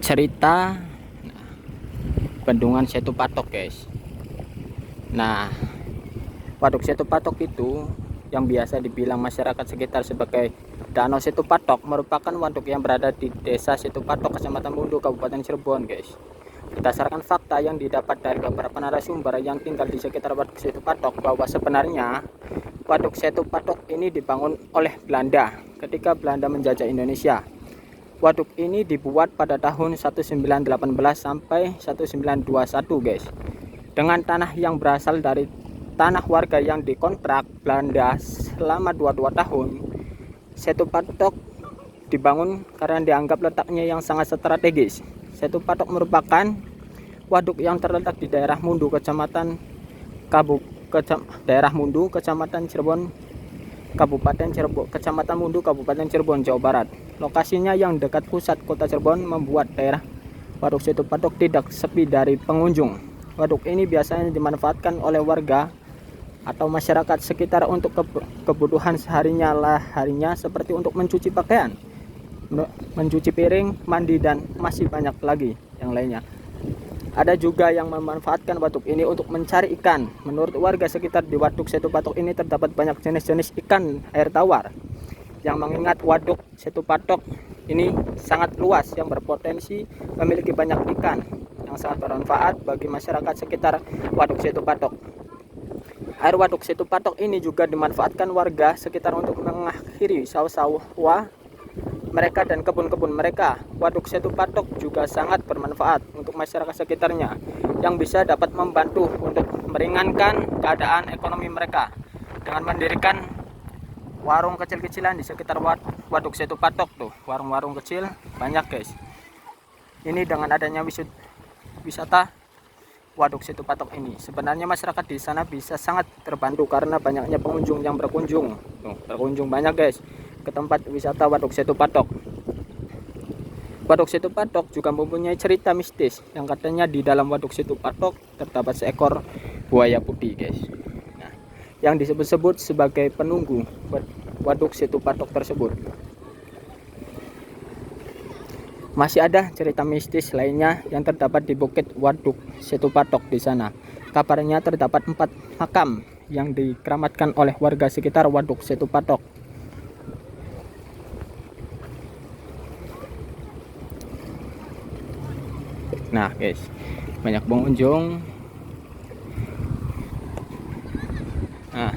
cerita Bendungan Setu Patok, guys. Nah, Waduk Setu Patok itu yang biasa dibilang masyarakat sekitar sebagai Danau Setu Patok merupakan waduk yang berada di Desa Setu Patok, Kecamatan Mundu, Kabupaten Cirebon, guys. Berdasarkan fakta yang didapat dari beberapa narasumber yang tinggal di sekitar Waduk Setu Patok, bahwa sebenarnya Waduk Setu Patok ini dibangun oleh Belanda ketika Belanda menjajah Indonesia. Waduk ini dibuat pada tahun 1918 sampai 1921, guys. Dengan tanah yang berasal dari tanah warga yang dikontrak Belanda selama 22 tahun. Setu Patok dibangun karena dianggap letaknya yang sangat strategis. Setu Patok merupakan waduk yang terletak di daerah Mundu, Kecamatan Cirebon, Kabupaten Cirebon, Kecamatan Mundu, Kabupaten Cirebon, Jawa Barat. Lokasinya yang dekat pusat kota Cirebon membuat daerah Waduk Setu Patok tidak sepi dari pengunjung. Waduk ini biasanya dimanfaatkan oleh warga atau masyarakat sekitar untuk kebutuhan harinya seperti untuk mencuci pakaian, mencuci piring, mandi, dan masih banyak lagi yang lainnya. Ada juga yang memanfaatkan waduk ini untuk mencari ikan. Menurut warga sekitar, di Waduk Setu Patok ini terdapat banyak jenis-jenis ikan air tawar. Yang mengingat Waduk Setu Patok ini sangat luas yang berpotensi memiliki banyak ikan yang sangat bermanfaat bagi masyarakat sekitar Waduk Setu Patok. Air Waduk Setu Patok ini juga dimanfaatkan warga sekitar untuk mengakhiri sawah-sawah mereka dan kebun-kebun mereka. Waduk Setu Patok juga sangat bermanfaat untuk masyarakat sekitarnya yang bisa dapat membantu untuk meringankan keadaan ekonomi mereka dengan mendirikan warung kecil-kecilan di sekitar Waduk Setu Patok tuh. Warung-warung kecil banyak, guys. Ini dengan adanya wisata Waduk Setu Patok ini, sebenarnya masyarakat di sana bisa sangat terbantu karena banyaknya pengunjung yang berkunjung. Tuh, berkunjung banyak, guys, ke tempat wisata Waduk Setu Patok. Waduk Setu Patok juga mempunyai cerita mistis yang katanya di dalam Waduk Setu Patok terdapat seekor buaya putih, guys. Nah, yang disebut-sebut sebagai penunggu Waduk Setu Patok tersebut. Masih ada cerita mistis lainnya yang terdapat di Bukit Waduk Setu Patok di sana. Kabarnya terdapat 4 makam yang dikeramatkan oleh warga sekitar Waduk Setu Patok. Nah, guys, banyak pengunjung. Nah,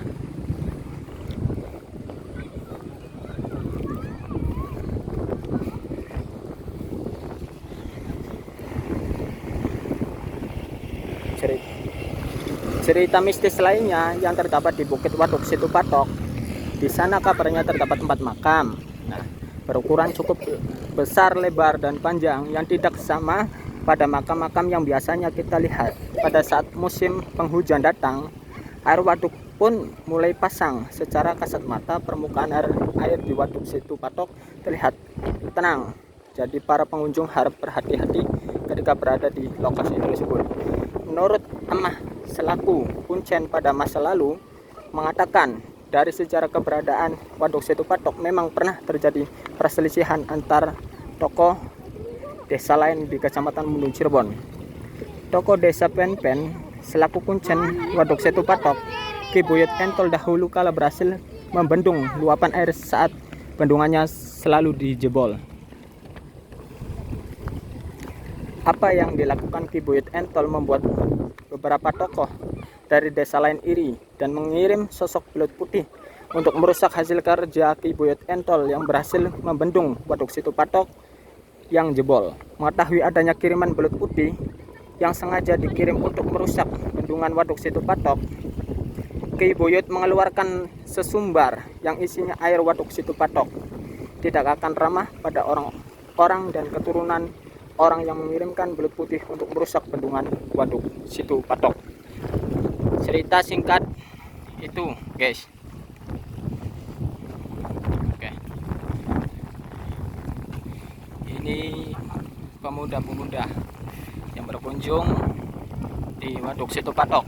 cerita mistis lainnya yang terdapat di Bukit Waduk Setu Patok. Di sana kabarnya terdapat 4 makam. Nah, berukuran cukup besar, lebar, dan panjang yang tidak sama pada makam-makam yang biasanya kita lihat. Pada saat musim penghujan datang, air waduk pun mulai pasang. Secara kasat mata, permukaan air di Waduk Setu Patok terlihat tenang. Jadi para pengunjung harap berhati-hati ketika berada di lokasi tersebut. Menurut Amah selaku kuncen pada masa lalu mengatakan, dari sejarah keberadaan Waduk Setu Patok memang pernah terjadi perselisihan antar tokoh desa lain di Kecamatan Mundu, Cirebon. Tokoh desa Penpen selaku kuncen Waduk Setu Patok, Ki Buyut Entol, dahulu kala berhasil membendung luapan air saat bendungannya selalu dijebol. Apa yang dilakukan Ki Buyut Entol membuat beberapa tokoh dari desa lain iri dan mengirim sosok belut putih untuk merusak hasil kerja Ki Buyut Entol yang berhasil membendung Waduk Setu Patok yang jebol. Mengetahui adanya kiriman belut putih yang sengaja dikirim untuk merusak bendungan Waduk Setu Patok, Ki Buyut mengeluarkan sesumbar yang isinya air Waduk Setu Patok tidak akan ramah pada orang-orang dan keturunan orang yang mengirimkan belut putih untuk merusak bendungan Waduk Setu Patok. Cerita singkat itu, guys. Oke. Ini pemuda-pemuda yang berkunjung di Waduk Setu Patok.